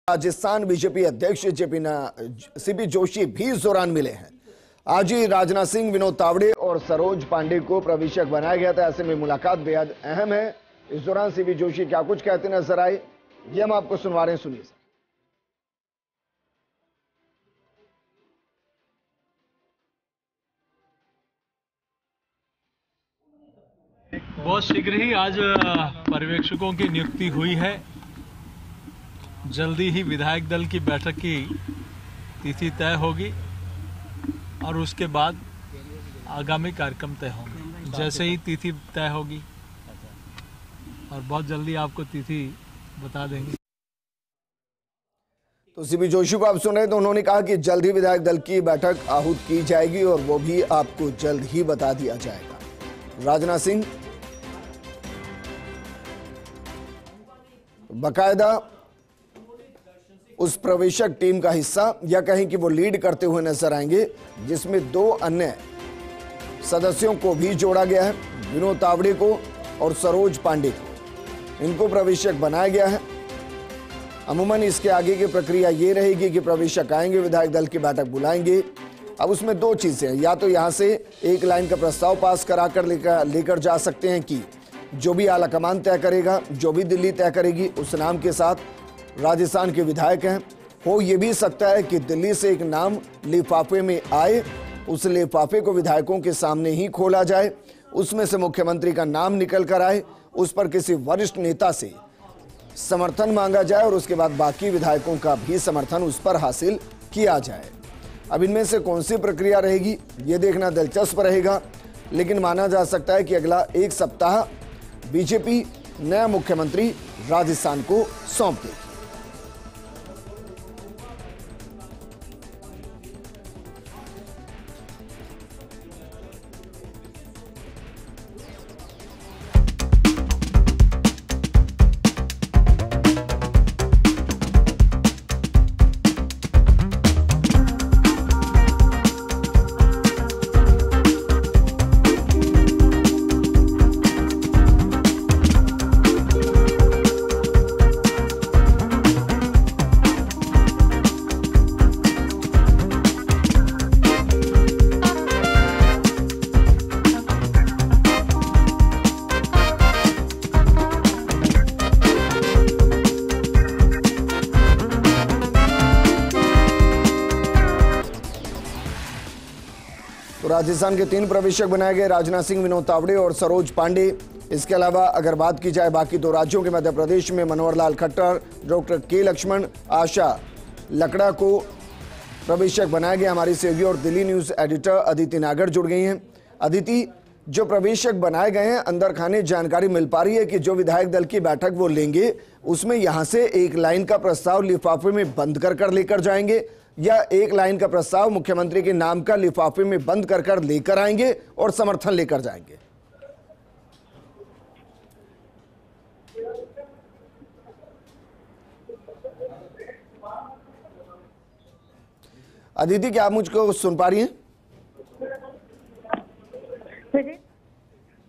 Rajasthan BJP अध्यक्ष CP Joshi भी इस दौरान मिले हैं। आज ही राजनाथ सिंह, विनोद तावड़े और सरोज पांडे को प्रवेशक बनाया गया था। ऐसे में मुलाकात बेहद अहम है। इस दौरान सीपी जोशी क्या कुछ कहते नजर आए, ये हम आपको सुनवा रहे हैं, सुनिए। बहुत शीघ्र ही आज पर्यवेक्षकों की नियुक्ति हुई है। जल्दी ही विधायक दल की बैठक की तिथि तय होगी और उसके बाद आगामी कार्यक्रम तय होंगे। जैसे ही तिथि तय होगी और बहुत जल्दी आपको तिथि बता देंगे। तो सीपी जोशी को आप सुन रहे, तो उन्होंने कहा कि जल्द ही विधायक दल की बैठक आहूत की जाएगी और वो भी आपको जल्द ही बता दिया जाएगा। राजनाथ सिंह बाकायदा उस प्रवेशक टीम का हिस्सा या कहें कि वो लीड करते हुए नजर आएंगे, जिसमें 2 अन्य सदस्यों को भी जोड़ा गया है, विनोद तावड़े को और सरोज पांडे को। इनको प्रवेशक बनाया गया है। अमूमन इसके आगे की प्रक्रिया ये रहेगी कि प्रवेशक आएंगे, विधायक दल की बैठक बुलाएंगे। अब उसमें 2 चीजें हैं, या तो यहां से एक लाइन का प्रस्ताव पास कराकर लेकर जा सकते हैं कि जो भी आला कमान तय करेगा, जो भी दिल्ली तय करेगी, उस नाम के साथ राजस्थान के विधायक हैं। हो ये भी सकता है कि दिल्ली से एक नाम लिफाफे में आए, उस लिफाफे को विधायकों के सामने ही खोला जाए, उसमें से मुख्यमंत्री का नाम निकल कर आए, उस पर किसी वरिष्ठ नेता से समर्थन मांगा जाए और उसके बाद बाकी विधायकों का भी समर्थन उस पर हासिल किया जाए। अब इनमें से कौन सी प्रक्रिया रहेगी, ये देखना दिलचस्प रहेगा। लेकिन माना जा सकता है कि अगला 1 सप्ताह बीजेपी नया मुख्यमंत्री राजस्थान को सौंप देगी। राजस्थान के 3 प्रवेशक बनाए गए, राजनाथ सिंह, विनोद तावड़े और सरोज पांडे। इसके अलावा अगर बात की जाए बाकी 2 राज्यों के, मध्य प्रदेश में मनोहर लाल खट्टर, डॉक्टर के लक्ष्मण, आशा लकड़ा को प्रवेशक बनाया गया। हमारी सहयोगी और दिल्ली न्यूज एडिटर अदिति नागर जुड़ गई हैं। अदिति, जो प्रवेशक बनाए गए हैं, अंदर खाने जानकारी मिल पा रही है कि जो विधायक दल की बैठक वो लेंगे, उसमें यहां से एक लाइन का प्रस्ताव लिफाफे में बंद कर लेकर जाएंगे, या एक लाइन का प्रस्ताव मुख्यमंत्री के नाम का लिफाफे में बंद कर लेकर आएंगे और समर्थन लेकर जाएंगे? अदिति, क्या आप मुझको सुन पा रही हैं?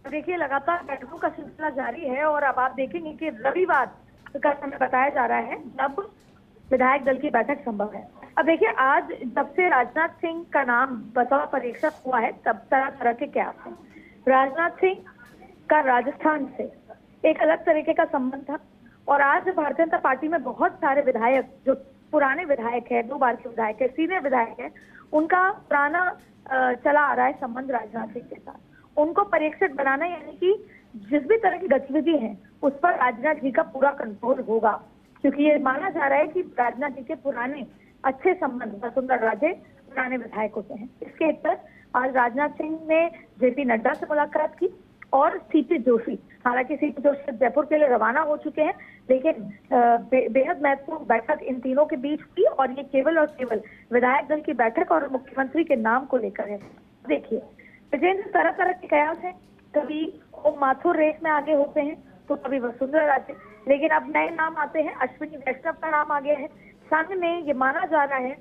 देखिए, लगातार बैठकों का सिलसिला जारी है और अब आप देखेंगे कि रविवार का समय बताया जा रहा है जब विधायक दल की बैठक संभव है। अब देखिए, आज जब से राजनाथ सिंह का नाम बतौर परीक्षक हुआ है, तब तरह के क्या हैं। राजनाथ सिंह का राजस्थान से एक अलग तरीके का संबंध था और आज भारतीय जनता पार्टी में बहुत सारे विधायक जो पुराने विधायक है, 2 बार के विधायक है, सीनियर विधायक है, उनका पुराना चला आ रहा है संबंध राजनाथ सिंह के साथ। उनको परीक्षक बनाना, यानी कि जिस भी तरह की गतिविधि है उस पर राजनाथ जी का पूरा कंट्रोल होगा, क्योंकि ये माना जा रहा है कि राजनाथ जी के पुराने अच्छे संबंध वसुंधरा राजे पुराने विधायकों से हैं। इसके तहत आज राजनाथ सिंह ने जेपी नड्डा से मुलाकात की और सीपी जोशी, हालांकि सीपी जोशी जयपुर के लिए रवाना हो चुके हैं, लेकिन बेहद महत्वपूर्ण बैठक इन तीनों के बीच हुई और ये केवल और केवल विधायक दल की बैठक और मुख्यमंत्री के नाम को लेकर है। देखिए विजेंद्र, तरह के कयास है, कभी ओम माथुर रेस में आगे होते हैं तो कभी वसुंधरा राजे, लेकिन अब नए नाम आते हैं। अश्विनी वैष्णव का नाम आ गया है। संघ ने ये माना जा रहा है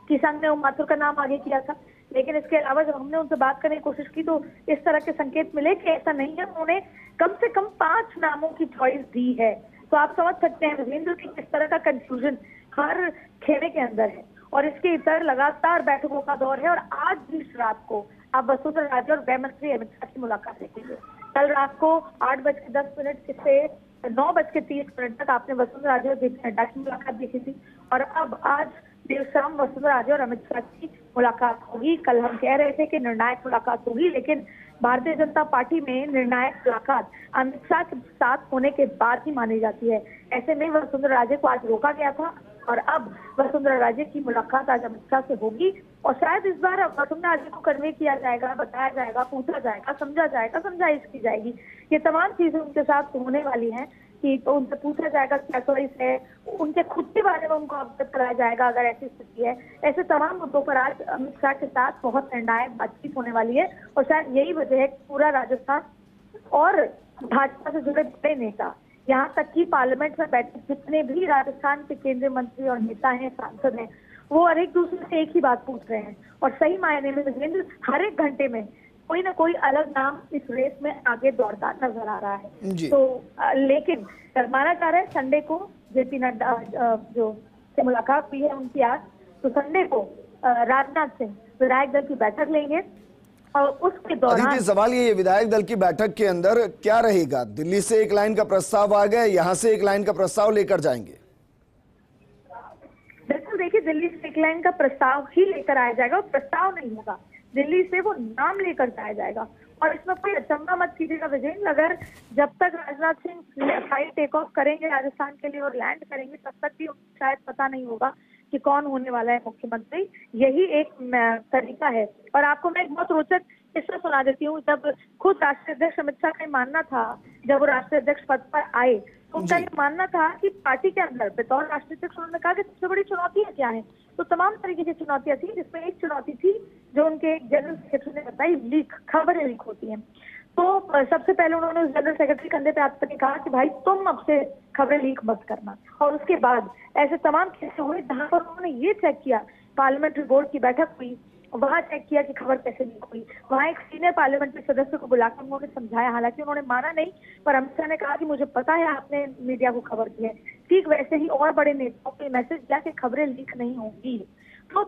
कि संघ ने ओम माथुर का नाम आगे किया था, लेकिन इसके अलावा जब हमने उनसे बात करने की कोशिश की तो इस तरह के संकेत मिले कि ऐसा नहीं है। उन्होंने कम से कम 5 नामों की चॉइस दी है तो आप समझ सकते हैं विजेंद्र की किस तरह का कंफ्यूजन हर खेमे के अंदर है। और इसके इतर लगातार बैठकों का दौर है और आज भी रात को आप वसुंधरा राजे और गृह मंत्री अमित शाह की मुलाकात देखेंगे। कल रात को 8:10 से 9:30 तक आपने वसुंधरा राजे और जेपी नड्डा की मुलाकात देखी थी और अब आज देर शाम वसुंधरा राजे और अमित शाह की मुलाकात होगी। कल हम कह रहे थे कि निर्णायक मुलाकात होगी, लेकिन भारतीय जनता पार्टी में निर्णायक मुलाकात अमित शाह के साथ होने के बाद ही मानी जाती है। ऐसे में वसुंधरा राजे को आज रोका गया था और अब वसुंधरा राजे की मुलाकात आज अमित शाह से होगी और शायद इस बार वसुंधरा राजे को कन्वे किया जाएगा, बताया जाएगा, पूछा जाएगा, समझा जाएगा, समझाइश की जाएगी। ये तमाम चीजें उनके साथ होने वाली हैं कि तो उनसे पूछा जाएगा क्या चॉइस है, उनके खुद के बारे में उनको अवगत कराया जाएगा अगर ऐसी स्थिति है। ऐसे तमाम मुद्दों पर आज अमित शाह के साथ बहुत निर्णायक बातचीत होने वाली है और शायद यही वजह है कि पूरा राजस्थान और भाजपा से जुड़े बड़े नेता, यहाँ तक कि पार्लियामेंट में बैठे जितने भी राजस्थान के केंद्रीय मंत्री और नेता हैं, सांसद हैं, वो हर एक दूसरे से एक ही बात पूछ रहे हैं और सही मायने में विजेंद्र हर एक घंटे में कोई ना कोई अलग नाम इस रेस में आगे दौड़ता नजर आ रहा है। तो लेकिन माना जा रहा है संडे को जेपी नड्डा जो से मुलाकात हुई है उनकी आज, तो संडे को राजनाथ सिंह विधायक दल की बैठक लेंगे और उसके दौरान सवाल ये विधायक दल की बैठक के अंदर क्या रहेगा? दिल्ली से एक लाइन का प्रस्ताव आ गया, यहाँ से एक लाइन का प्रस्ताव लेकर जाएंगे? बिल्कुल, देखिए दिल्ली से एक लाइन का प्रस्ताव ही लेकर आया जाएगा और प्रस्ताव नहीं होगा, दिल्ली से वो नाम लेकर जाया जाएगा। और इसमें कोई अचंभा मत कीजिएगा विजय, अगर जब तक Rajnath Singh flight take off करेंगे राजस्थान के लिए और लैंड करेंगे तब तक भी शायद पता नहीं होगा कि कौन होने वाला है मुख्यमंत्री। यही एक तरीका है। और आपको मैं एक बहुत रोचक किस्सा सुना देती हूँ। जब खुद राष्ट्रीय अध्यक्ष अमित शाह का मानना था, जब वो राष्ट्रीय अध्यक्ष पद पर आए तो उनका ये मानना था कि पार्टी के अंदर बतौर राष्ट्रीय अध्यक्ष उन्होंने कहा कि सबसे बड़ी चुनौतियां क्या है, तो तमाम तरीके की चुनौतियां थी, जिसमें एक चुनौती थी जो उनके जनरल सेक्रेटरी ने बताई, लीक, खबरें लीक होती हैं। तो सबसे पहले उन्होंने उस जनरल सेक्रेटरी कंधे पे हाथ करके कहा कि भाई तुम अब से खबरें लीक मत करना। और उसके बाद ऐसे तमाम केस हुए जहां पर उन्होंने ये चेक किया, पार्लियामेंट्री बोर्ड की बैठक हुई, वहां चेक किया कि खबर कैसे लीक हुई। वहां एक सीनियर पार्लियामेंट्री सदस्य को बुलाकर उन्होंने समझाया, हालांकि उन्होंने माना नहीं, पर अमित शाह ने कहा कि मुझे पता है आपने मीडिया को खबर दी है। ठीक वैसे ही और बड़े नेताओं को मैसेज दिया कि खबरें लीक नहीं होंगी। तो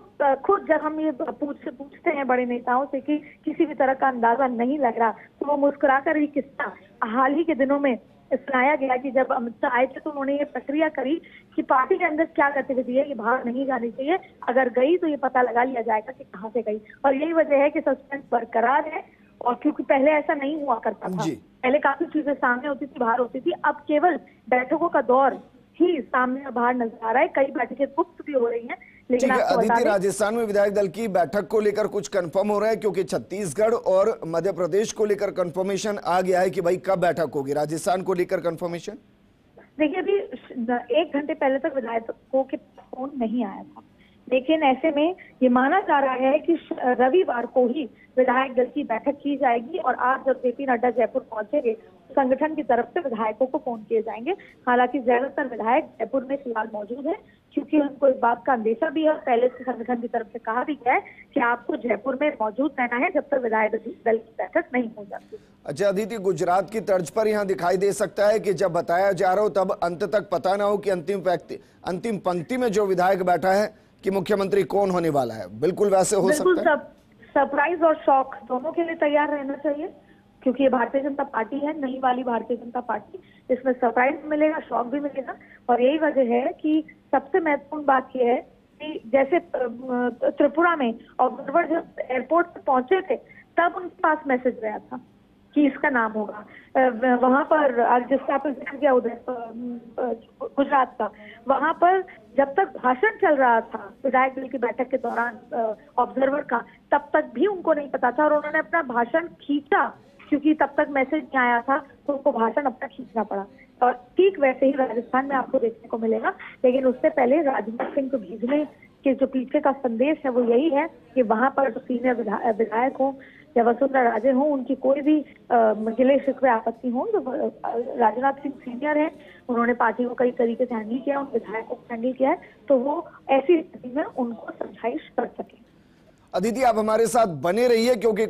खुद जब हम ये पूछते हैं बड़े नेताओं से कि किसी भी तरह का अंदाजा नहीं लग रहा, तो वो मुस्कुराकर ये किस्सा हाल ही के दिनों में सुनाया गया कि जब अमित शाह आए थे तो उन्होंने ये प्रक्रिया करी कि पार्टी के अंदर क्या गतिविधि है, ये बाहर नहीं जानी चाहिए, अगर गई तो ये पता लगा लिया जाएगा कि कहाँ से गई। और यही वजह है कि सस्पेंस बरकरार है। और क्योंकि पहले ऐसा नहीं हुआ करता था, पहले काफी चीजें सामने होती थी, बाहर होती थी, अब केवल बैठकों का दौर ही सामने और बाहर नजर आ रहा है। कई बैठकें गुप्त भी हो रही हैं। लेकिन अदिति, राजस्थान में विधायक दल की बैठक को लेकर कुछ कंफर्म हो रहा है, क्योंकि छत्तीसगढ़ और मध्य प्रदेश को लेकर कंफर्मेशन आ गया है कि भाई कब बैठक होगी, राजस्थान को लेकर कंफर्मेशन? देखिए अभी 1 घंटे पहले तक विधायकों के फोन नहीं आया था, लेकिन ऐसे में ये माना जा रहा है कि रविवार को ही विधायक दल की बैठक की जाएगी और आज जब जेपी नड्डा जयपुर पहुंचेंगे संगठन की तरफ से विधायकों को फोन किए जाएंगे। हालांकि ज्यादातर विधायक जयपुर में फिलहाल मौजूद है, क्योंकि उनको इस बात का अंदेशा भी है और पहले से संगठन की तरफ से कहा भी गया है कि आपको जयपुर में मौजूद रहना है जब तक विधायक दल की बैठक नहीं हो जाती। अच्छा अदिति, गुजरात की तर्ज पर यहाँ दिखाई दे सकता है कि जब बताया जा रहा हो तब अंत तक पता ना हो कि अंतिम पंक्ति में जो विधायक बैठा है कि मुख्यमंत्री कौन होने वाला है। बिल्कुल वैसे हो सकता है। सरप्राइज और शॉक दोनों के लिए तैयार रहना चाहिए, क्योंकि ये भारतीय जनता पार्टी है, नई वाली भारतीय जनता पार्टी, इसमें सरप्राइज भी मिलेगा, शॉक भी मिलेगा। और यही वजह है कि सबसे महत्वपूर्ण बात यह है कि जैसे त्रिपुरा में ऑब्जर्वर जब एयरपोर्ट पे पहुंचे थे तब उनके पास मैसेज गया था कि इसका नाम होगा। वहां पर जिसका आपने जिक्र किया उधर गुजरात का, वहां पर जब तक भाषण चल रहा था विधायक दल की बैठक के दौरान ऑब्जर्वर का, तब तक भी उनको नहीं पता था और उन्होंने अपना भाषण खींचा, क्योंकि तब तक मैसेज नहीं आया था तो उनको भाषण अपना खींचना पड़ा। और ठीक वैसे ही राजस्थान में आपको देखने को मिलेगा। लेकिन उससे पहले राजनाथ सिंह को भेजने के जो पीछे का संदेश है वो यही है कि वहां पर जो सीनियर विधायक हो या वसुंधरा राजे हो, उनकी कोई भी गिले शिकवे आपत्ति हो, तो राजनाथ सिंह सीनियर है, उन्होंने पार्टी को कई तरीके से हैंडल किया, उन विधायकों को हैंडल किया है, तो वो ऐसी स्थिति में उनको समझाइश कर सके। अदिति, आप हमारे साथ बने रहिए, क्योंकि